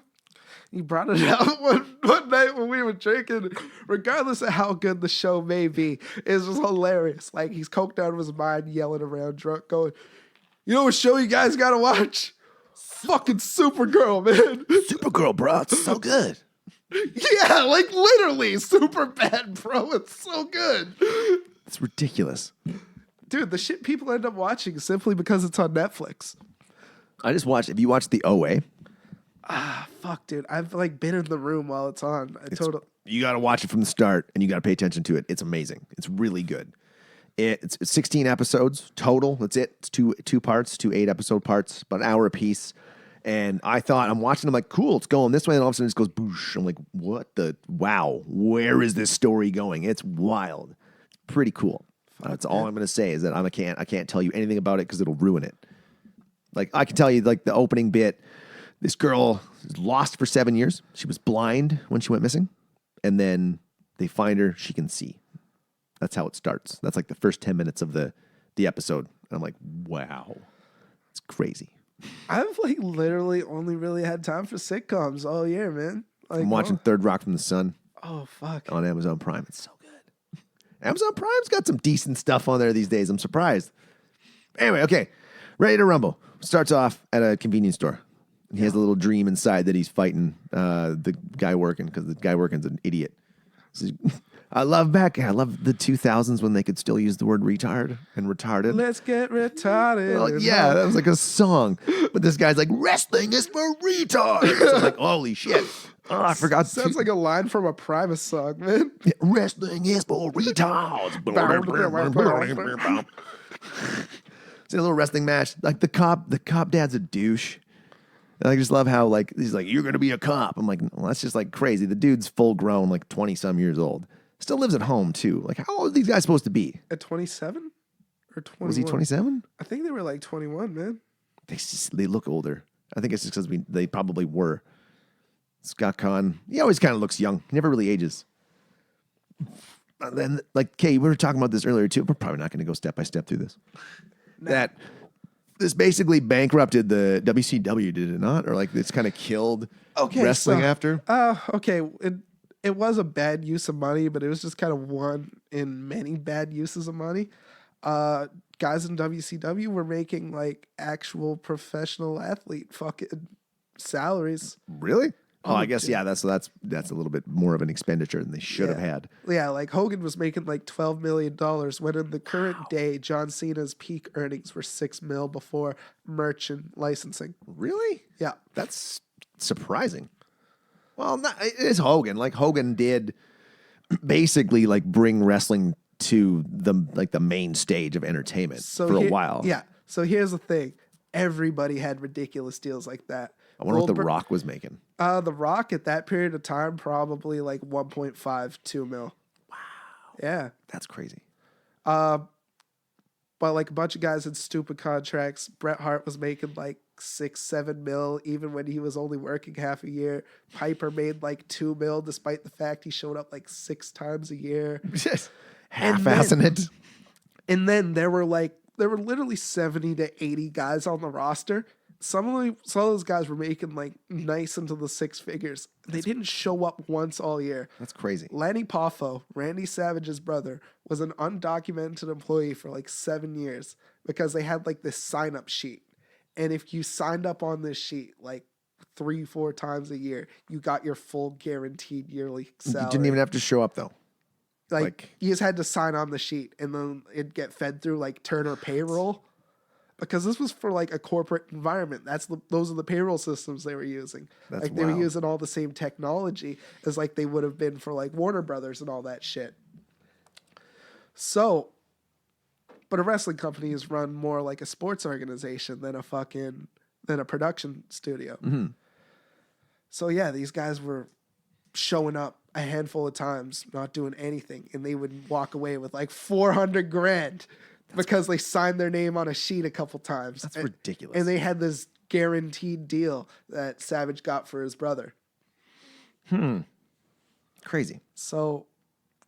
He brought it out one night when we were drinking. Regardless of how good the show may be, it's just hilarious. Like, he's coked out of his mind, yelling around drunk, going, you know what show you guys gotta watch? Fucking Supergirl, man. Supergirl, bro. It's so good. Yeah, like literally super bad, bro. It's so good. It's ridiculous. Dude, the shit people end up watching simply because it's on Netflix. I just watched, if you watched The OA, Fuck, dude. I've like been in the room while it's on. you got to watch it from the start and you got to pay attention to it. It's amazing. It's really good. It's 16 episodes total. That's it. It's two parts, 2 8-episode parts, about an hour apiece. And I thought, I'm watching, I'm like, cool, it's going this way. And all of a sudden it just goes boosh. I'm like, wow, where is this story going? It's wild. It's pretty cool. That's all I'm going to say is that I can't tell you anything about it because it'll ruin it. Like, I can tell you, like, the opening bit, this girl is lost for 7 years. She was blind when she went missing. And then they find her, she can see. That's how it starts. That's like the first 10 minutes of the episode. And I'm like, wow, it's crazy. I've like literally only really had time for sitcoms all year, man. Like, I'm watching Third Rock from the Sun Oh, fuck. on Amazon Prime. It's so good. Amazon Prime's got some decent stuff on there these days. I'm surprised. Anyway, okay. Ready to rumble. Starts off at a convenience store. He has a little dream inside that he's fighting the guy working because the guy working's an idiot. So I love the 2000s when they could still use the word retard and retarded. Let's get retarded. Well, yeah, that was like a song. But this guy's like, wrestling is for retards. So I'm like, holy shit. Oh, I forgot. Sounds like a line from a Primus song, man. Yeah, wrestling is for retards. It's a little wrestling match. Like the cop dad's a douche. And I just love how like he's like, you're gonna be a cop. I'm like, well, that's just like crazy. The dude's full grown, like 20-some years old. Still lives at home too. Like, how old are these guys supposed to be? At 27 or 21? Was he 27? I think they were like 21, man. They look older. I think it's just because they probably were. Scott Conn, he always kind of looks young. He never really ages. And then, like, Kay, we were talking about this earlier too. We're probably not going to go step by step through this. No. That this basically bankrupted the WCW, did it not? Or like it's kind of killed wrestling after? Okay. It was a bad use of money, but it was just kind of one in many bad uses of money. Guys in WCW were making like actual professional athlete fucking salaries. Really? Oh, I guess that's a little bit more of an expenditure than they should have had. Yeah, like Hogan was making like $12 million when in the current day, John Cena's peak earnings were $6 million before merch and licensing. Really? Yeah, that's surprising. Well, it is Hogan. Like Hogan did basically like bring wrestling to the main stage of entertainment for a while. Yeah. So here's the thing: everybody had ridiculous deals like that. I wonder what The Rock was making. The Rock at that period of time probably like 1.5, 2 mil. Wow. Yeah. That's crazy. But like a bunch of guys had stupid contracts. Bret Hart was making like 6, 7 mil, even when he was only working half a year. Piper made like 2 mil, despite the fact he showed up like 6 times a year. Half-assing it. And then there were literally 70 to 80 guys on the roster. Some of those guys were making like nice into the 6 figures. They didn't show up once all year. That's crazy. Lanny Poffo, Randy Savage's brother, was an undocumented employee for like 7 years because they had like this sign-up sheet. And if you signed up on this sheet like 3-4 times a year, you got your full guaranteed yearly salary. You didn't even have to show up though. Like you just had to sign on the sheet and then it'd get fed through like Turner payroll. Because this was for like a corporate environment. Those are the payroll systems they were using. That's like they were using all the same technology as like they would have been for like Warner Brothers and all that shit. So, but a wrestling company is run more like a sports organization than a production studio. Mm-hmm. So yeah, these guys were showing up a handful of times, not doing anything, and they would walk away with like $400,000. Because they signed their name on a sheet a couple times. That's ridiculous. And they had this guaranteed deal that Savage got for his brother. Crazy. So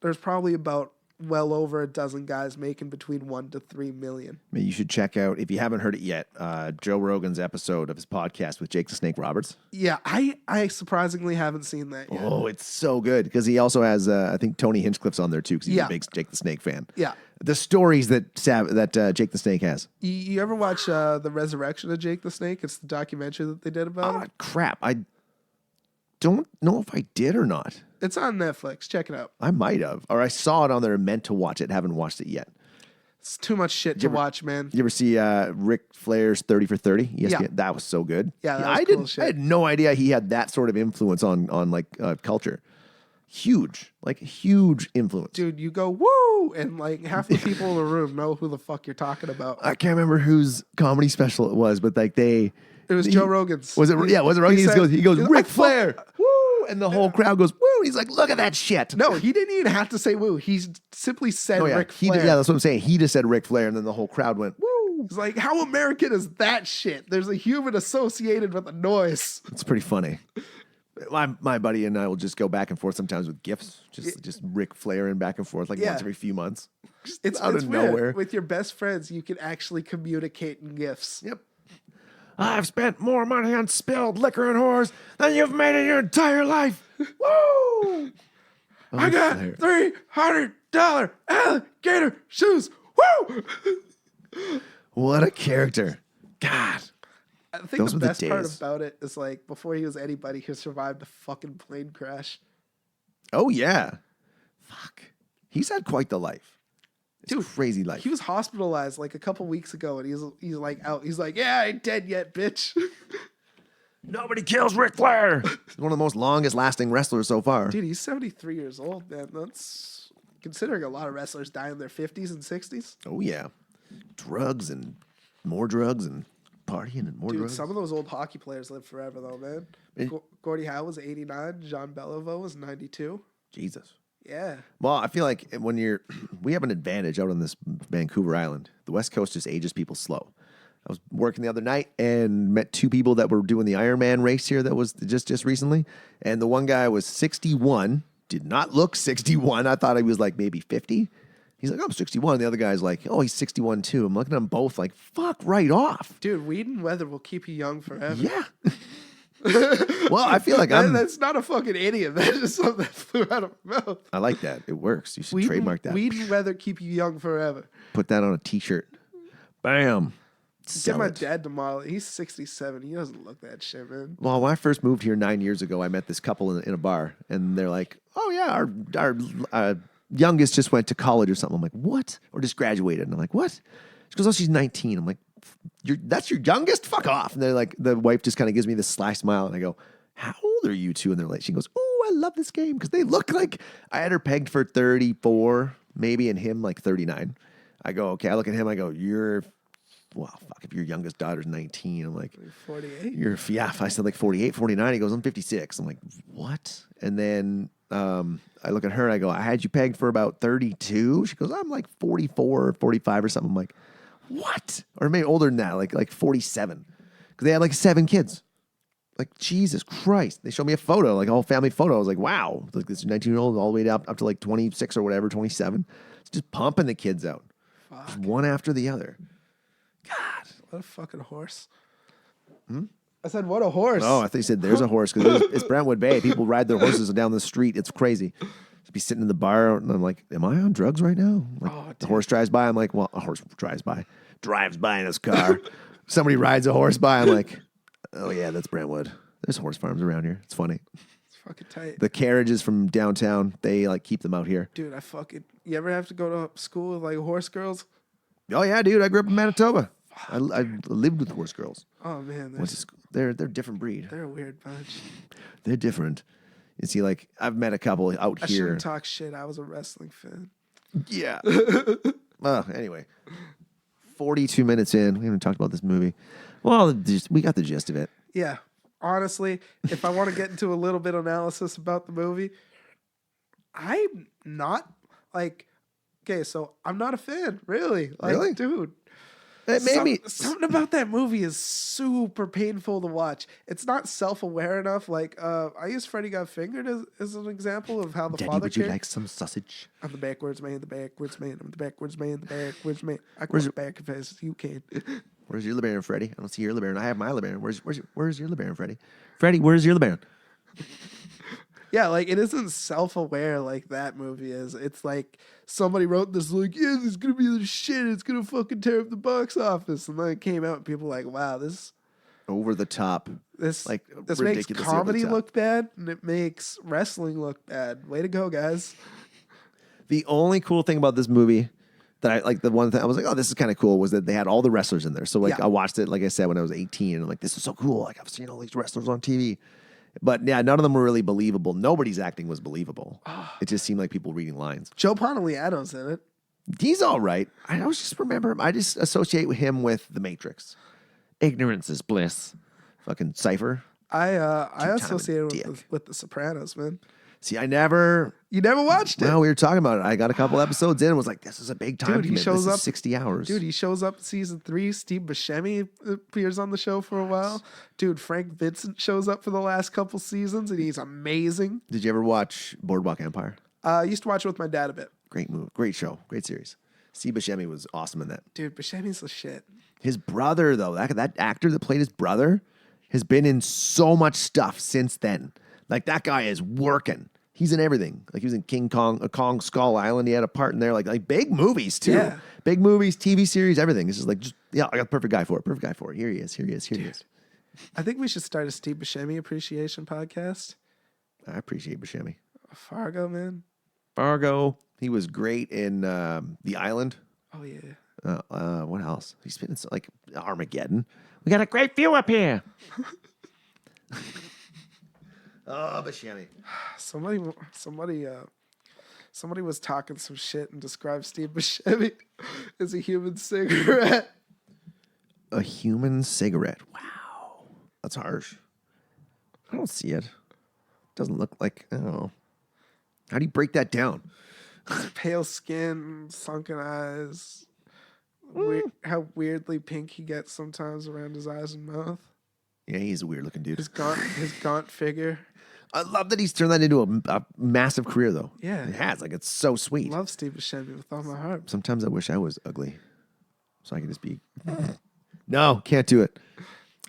there's probably about well over a dozen guys making between 1 to 3 million. I mean, you should check out, if you haven't heard it yet, Joe Rogan's episode of his podcast with Jake the Snake Roberts. Yeah, I surprisingly haven't seen that yet. Oh, it's so good. Because he also has, I think, Tony Hinchcliffe's on there too, because he's a big Jake the Snake fan. Yeah. The stories that Jake the Snake has. You ever watch The Resurrection of Jake the Snake? It's the documentary that they did about him. Crap. I don't know if I did or not. It's on Netflix. Check it out. I might have. Or I saw it on there and meant to watch it. Haven't watched it yet. It's too much shit to watch, man. You ever see Ric Flair's 30 for 30? Yes, Yeah. That was so good. Yeah, that was cool shit. I had no idea he had that sort of influence on culture. Huge influence. Dude, you go, woo! And like half the people in the room know who the fuck you're talking about. I can't remember whose comedy special it was, but like It was Joe Rogan's. Was it? Yeah, was it Rogan? He goes, he's Ric like, Flair, woo! And the whole crowd goes, woo! He's like, look at that shit. No, he didn't even have to say woo. He simply said Ric Flair. That's what I'm saying. He just said Ric Flair, and then the whole crowd went, woo! He's like, how American is that shit? There's a human associated with a noise. It's pretty funny. My buddy and I will just go back and forth sometimes with gifs, just Ric Flair and back and forth like once every few months. It's out of weird. nowhere. With your best friends, you can actually communicate in gifs. Yep. I've spent more money on spilled liquor and whores than you've made in your entire life. Woo! I got $300 alligator shoes. Woo! What a character. God. I think Those the were the best part days. about it is like before he was anybody, he survived a fucking plane crash. Oh, yeah. Fuck. He's had quite the life. It's a crazy life. He was hospitalized like a couple weeks ago, and he's like out. He's like, yeah, I ain't dead yet, bitch. Nobody kills Ric Flair. He's one of the most longest lasting wrestlers so far. Dude, he's 73 years old, man. That's considering a lot of wrestlers die in their 50s and 60s. Oh, yeah. Drugs and more drugs and partying and more Dude, drugs. some of those old hockey players live forever, though, man. Gordie Howe was 89. John Beliveau was 92. Jesus. Yeah. Well, I feel like we have an advantage out on this Vancouver Island. The West Coast just ages people slow. I was working the other night and met two people that were doing the Ironman race here that was just recently. And the one guy was 61, did not look 61. I thought he was like maybe 50. He's like, I'm 61. The other guy's like, oh, he's 61 too. I'm looking at them both like, fuck right off. Dude, weed and weather will keep you young forever. Yeah. Well, I feel like That's not a fucking idiot. That's just something that flew out of my mouth. I like that. It works. You should trademark that. Weed and weather keep you young forever. Put that on a t-shirt. Bam. Get Sell my it. dad tomorrow. He's 67. He doesn't look that shit, man. Well, when I first moved here 9 years ago, I met this couple in a bar, and they're like, "Oh yeah, our youngest just went to college or something." I'm like, "What?" Or just graduated, and I'm like, "What?" She goes, "Oh, she's 19." I'm like, "That's your youngest? Fuck off!" And they're like, the wife just kind of gives me this sly smile, and I go, "How old are you two?" And they're like, she goes, "Oh, I love this game," because they look like I had her pegged for 34, maybe, and him like 39. I go, okay. I look at him. I go, well, fuck, if your youngest daughter's 19, I'm like, 48. Yeah, if I said like 48, 49, he goes, I'm 56. I'm like, what? And then I look at her and I go, I had you pegged for about 32. She goes, I'm like 44 or 45 or something. I'm like, what? Or maybe older than that, like 47. Because they had like 7 kids. Like, Jesus Christ. They showed me a photo, like a whole family photo. I was like, wow. Like this 19-year-old all the way up to like 26 or whatever, 27. It's just pumping the kids out. Just one after the other. God, what a fucking horse. I said, what a horse. Oh, I thought you said there's a horse because it's Brentwood Bay. People ride their horses down the street. It's crazy. Just be sitting in the bar and I'm like, am I on drugs right now? Like, the horse drives by. I'm like, well, a horse drives by in his car. Somebody rides a horse by. I'm like, oh yeah, that's Brentwood. There's horse farms around here. It's funny. It's fucking tight. The carriages from downtown, they like keep them out here. Dude, you ever have to go to school with like horse girls? Oh yeah, dude. I grew up in Manitoba. I lived with horse girls. Oh man, They're a different breed. they're a weird bunch. They're different. You see, like I've met a couple out I here. shouldn't talk shit. I was a wrestling fan. Yeah. Well, anyway, 42 minutes in, we haven't talked about this movie. Well, we got the gist of it. Yeah. Honestly, if I want to get into a little bit of analysis about the movie, I'm not like, okay, so I'm not a fan, really. Like, Really? dude. It made me. Something about that movie is super painful to watch. It's not self-aware enough. Like, I use Freddy Got Fingered as an example of how the Daddy, father would you came. like some sausage? I'm the backwards man, the backwards man. I'm the backwards man, the backwards man. I Where's go back as fast as you can. Where's your LeBaron, Freddy? I don't see your LeBaron. I have my LeBaron. Where's your LeBaron, Freddy? Freddy, where's your LeBaron? Yeah, like it isn't self-aware like that movie is. It's like somebody wrote this like, yeah, this is gonna be the shit. It's gonna fucking tear up the box office, and then it came out, and people were like, wow, this Over the top. this Like, this makes ridiculously over the comedy top. look bad, and it makes wrestling look bad. Way to go, guys! The only cool thing about this movie that I like, the one thing I was like, oh, this is kind of cool, was that they had all the wrestlers in there. So like, Yeah. I watched it, like I said, when I was 18, and I'm like, this is so cool. Like I've seen all these wrestlers on TV. But yeah, none of them were really believable. Nobody's acting was believable. It just seemed like people reading lines. Joe Pontigliato's in it. He's all right. I always just remember him. I just associate him with The Matrix. Ignorance is bliss. Fucking Cypher. I Two-time associate dick. with The Sopranos, man. See, I never. You never watched it, Well, we were talking about it. I got a couple episodes in and was like, this is a big time Dude, he commitment. shows This is up- 60 hours. dude. He shows up in season 3. Steve Buscemi appears on the show for a while. Dude, Frank Vincent shows up for the last couple seasons, and he's amazing. Did you ever watch Boardwalk Empire? I used to watch it with my dad a bit. Great movie. Great show. Great series. Steve Buscemi was awesome in that. Dude, Buscemi's the shit. His brother, though, that actor that played his brother has been in so much stuff since then. Like, that guy is working. He's in everything. Like, he was in Kong Skull Island. He had a part in there. Like big movies, too. Yeah. Big movies, TV series, everything. It's just like, yeah, I got the perfect guy for it. Perfect guy for it. Here he is. Here he is. Here he is. I think we should start a Steve Buscemi appreciation podcast. I appreciate Buscemi. Fargo, man. Fargo. He was great in The Island. Oh yeah. What else? He's been in like Armageddon. We got a great view up here. Oh, Buscemi. Somebody was talking some shit and described Steve Buscemi as a human cigarette. A human cigarette. Wow. That's harsh. I don't see it. Doesn't look like, I don't know. How do you break that down? Pale skin, sunken eyes. How weirdly pink he gets sometimes around his eyes and mouth. Yeah, he's a weird looking dude. His gaunt figure. I love that he's turned that into a massive career, though. Yeah. It has. Like, it's so sweet. Love Steve Buscemi with all my heart. Sometimes I wish I was ugly so I could just be. No, can't do it.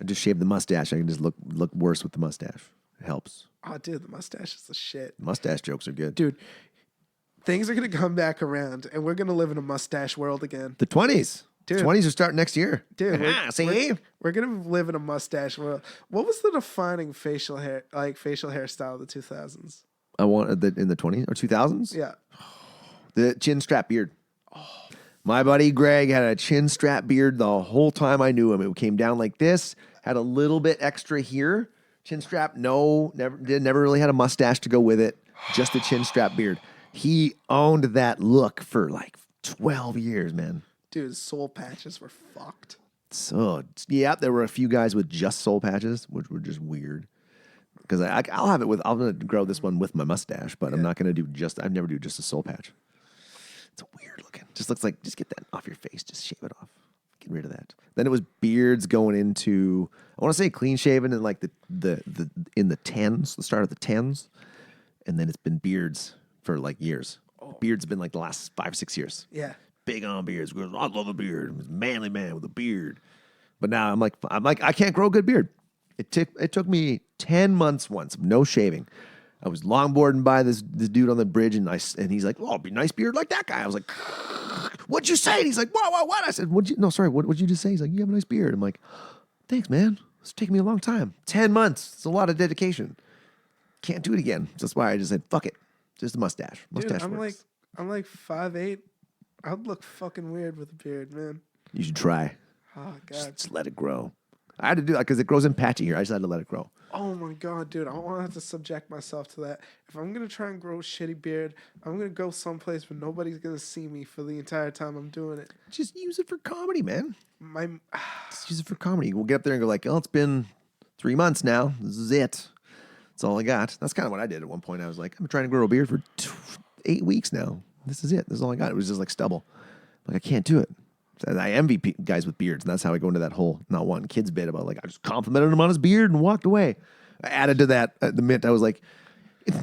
I just shave the mustache. I can just look worse with the mustache. It helps. Oh, dude, the mustache is the shit. Mustache jokes are good. Dude, things are going to come back around, and we're going to live in a mustache world again. The 20s. Dude. 20s are starting next year. Dude, see? we're going to live in a mustache world. What was the defining facial hairstyle of the 2000s? I wanted that in the 20s or 2000s? Yeah. The chin strap beard. My buddy Greg had a chin strap beard the whole time I knew him. It came down like this, had a little bit extra here. Chin strap, no, never really had a mustache to go with it. Just a chin strap beard. He owned that look for like 12 years, man. Dude, his soul patches were fucked. So, yeah, there were a few guys with just soul patches, which were just weird. Because I'll have it with, I'm going to grow this one with my mustache, but I'm not going to do I'd never do just a soul patch. It's weird looking. Just looks like, just get that off your face. Just shave it off. Get rid of that. Then it was beards going into, I want to say clean shaven in like the in the 10s, the start of the 10s. And then it's been beards for like years. Beards have been like the last 5-6 years. Yeah. Big on beards. Goes, I love a beard. I'm a manly man with a beard. But now I'm like I can't grow a good beard. It took me 10 months once of no shaving. I was longboarding by this dude on the bridge, and he's like, "Oh, it'd be a nice beard like that guy." I was like, "What'd you say?" And he's like, "What?" I said, "What'd you just say?" He's like, "You have a nice beard." I'm like, "Thanks, man. It's taking me a long time. 10 months. It's a lot of dedication. Can't do it again." So that's why I just said, "Fuck it. Just a mustache." Mustache Dude, works. I'm like 5'8". I'd look fucking weird with a beard, man. You should try. Oh god. Just let it grow. I had to do that because it grows in patchy here. I just had to let it grow. Oh my god, dude! I don't want to have to subject myself to that. If I'm gonna try and grow a shitty beard, I'm gonna go someplace where nobody's gonna see me for the entire time I'm doing it. Just use it for comedy, man. My Just use it for comedy. We'll get up there and go like, "Oh, it's been 3 months now. This is it. That's all I got." That's kind of what I did at one point. I was like, "I'm trying to grow a beard for 8 weeks now. This is it. This is all I got." It was just like stubble. Like, I can't do it. I envy guys with beards, and that's how I go into that whole not wanting kids bit about like I just complimented him on his beard and walked away. I added to that the minute I was like,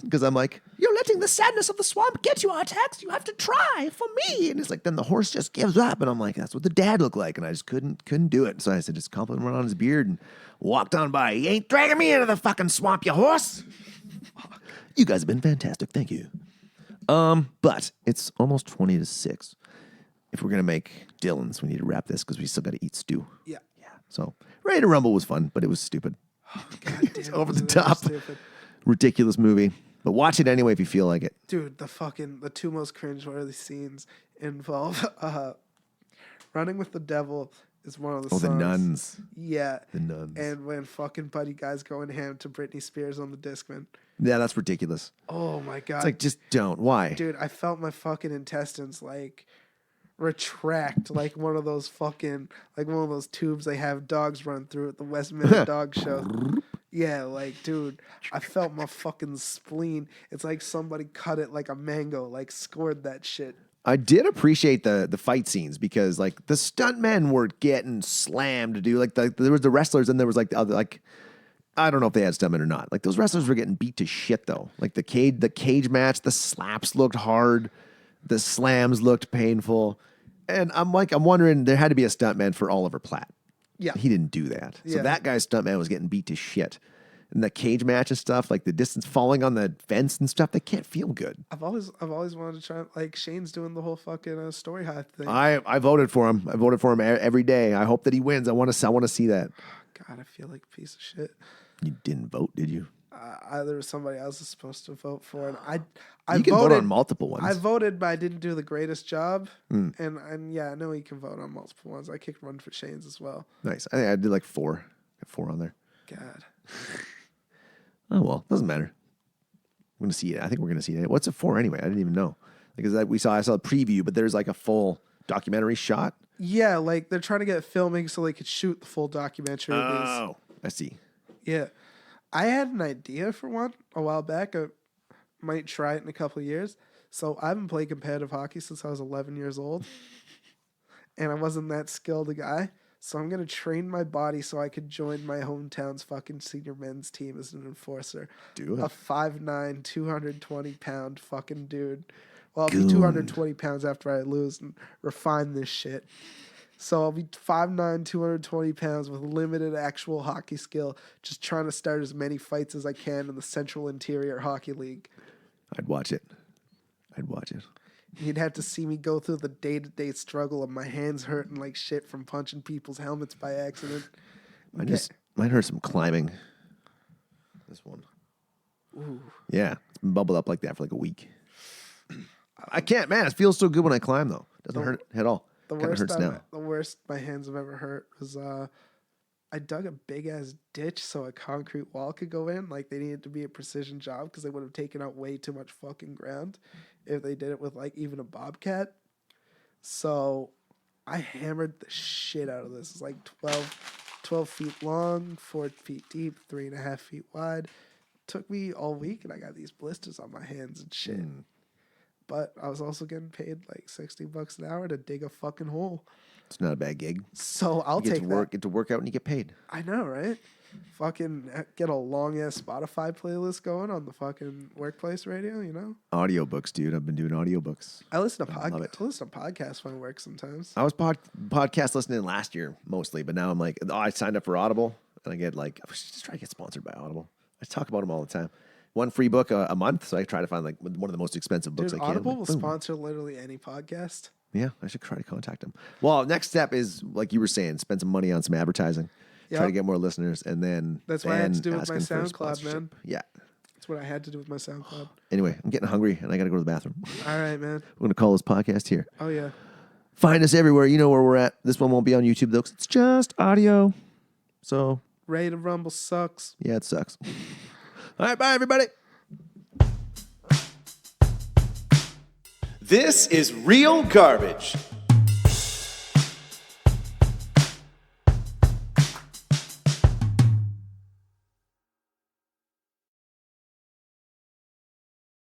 because I'm like, "You're letting the sadness of the swamp get you, Artax. You have to try for me." And it's like, then the horse just gives up, and I'm like, that's what the dad looked like, and I just couldn't do it. So I said, just compliment him on his beard and walked on by. "You ain't dragging me into the fucking swamp, you horse." You guys have been fantastic. Thank you. But it's almost 20 to 6. If we're gonna make Dylan's, we need to wrap this because we still got to eat stew. yeah. So Ready to Rumble was fun, but it was stupid. God It's damn, over was the it top. stupid. Ridiculous movie. But watch it anyway if you feel like it. Dude, the two most cringeworthy scenes involve Running with the Devil is one of the Oh, songs. the nuns. Yeah. The nuns. And when fucking Buddy Guy's going ham to Britney Spears on the Discman. Yeah, that's ridiculous. Oh my god. It's like, just don't. Why? Dude, I felt my fucking intestines like retract like one of those tubes they have dogs run through at the Westminster Dog Show. Yeah, like, dude, I felt my fucking spleen. It's like somebody cut it like a mango, like scored that shit. I did appreciate the fight scenes because like the stuntmen were getting slammed, dude. Like there was the wrestlers and there was like the other like I don't know if they had stuntmen or not. Like those wrestlers were getting beat to shit though. Like the cage match, the slaps looked hard, the slams looked painful, and I'm wondering there had to be a stuntman for Oliver Platt. Yeah. He didn't do that. So Yeah. that guy's stuntman was getting beat to shit. And the cage match and stuff, like the distance falling on the fence and stuff, they can't feel good. I've always wanted to try, like, Shane's doing the whole fucking story high thing. I voted for him. I voted for him every day. I hope that he wins. I want to see that. God, I feel like a piece of shit. You didn't vote, did you? There was somebody else was supposed to vote for, and I You can voted. vote on multiple ones. I voted, but I didn't do the greatest job. And yeah, I know you can vote on multiple ones. I kicked one for Shane's as well. Nice. I think I did like 4. Got 4 on there. God. Oh well, doesn't matter. I'm gonna see it. I think we're gonna see it. What's it for anyway? I didn't even know. Because I saw a preview, but there's like a full documentary shot. Yeah, like they're trying to get filming so they could shoot the full documentary. of these. Oh, I see. Yeah. I had an idea for one a while back. I might try it in a couple of years. So I haven't played competitive hockey since I was 11 years old. And I wasn't that skilled a guy. So I'm going to train my body so I could join my hometown's fucking senior men's team as an enforcer. Do it. A 5'9", 220-pound fucking dude. Well, I'll be 220 pounds after I lose and refine this shit. So I'll be 5'9", 220 pounds with limited actual hockey skill, just trying to start as many fights as I can in the Central Interior Hockey League. I'd watch it. You'd have to see me go through the day-to-day struggle of my hands hurting like shit from punching people's helmets by accident. Might hurt some climbing. This one. Ooh. Yeah, it's been bubbled up like that for like a week. I can't, man. It feels so good when I climb though. Doesn't hurt at all. The Kind of hurts now. worst my hands have ever hurt was I dug a big ass ditch so a concrete wall could go in. Like they needed to be a precision job because they would have taken out way too much fucking ground if they did it with like even a bobcat. So I hammered the shit out of this. It's like 12 feet long, 4 feet deep, 3.5 feet wide. Took me all week and I got these blisters on my hands and shit. But I was also getting paid like $60 an hour to dig a fucking hole. It's not a bad gig. So I'll You take that. Get to work out and you get paid. I know, right? Fucking get a long ass Spotify playlist going on the fucking workplace radio, you know? Audiobooks, dude. I've been doing audiobooks. I listen to love it. I listen to podcasts when I work sometimes. I was podcast listening last year mostly, but now I'm like, I signed up for Audible and I get like, I was just trying to get sponsored by Audible. I talk about them all the time. One free book a month, so I try to find like one of the most expensive books Dude, I can. Audible Like, will boom. sponsor literally any podcast. Yeah, I should try to contact them. Well, next step is like you were saying, spend some money on some advertising, try Yep. to get more listeners, and then That's what I had to do with ask my them for a SoundCloud, man. sponsorship. Yeah. That's what I had to do with my SoundCloud. Anyway, I'm getting hungry and I got to go to the bathroom. All right, man. We're gonna call this podcast here. Oh yeah. Find us everywhere. You know where we're at. This one won't be on YouTube though, 'cause it's just audio. So Ready to Rumble sucks. yeah, it sucks. All right, bye everybody. This is Real Garbage.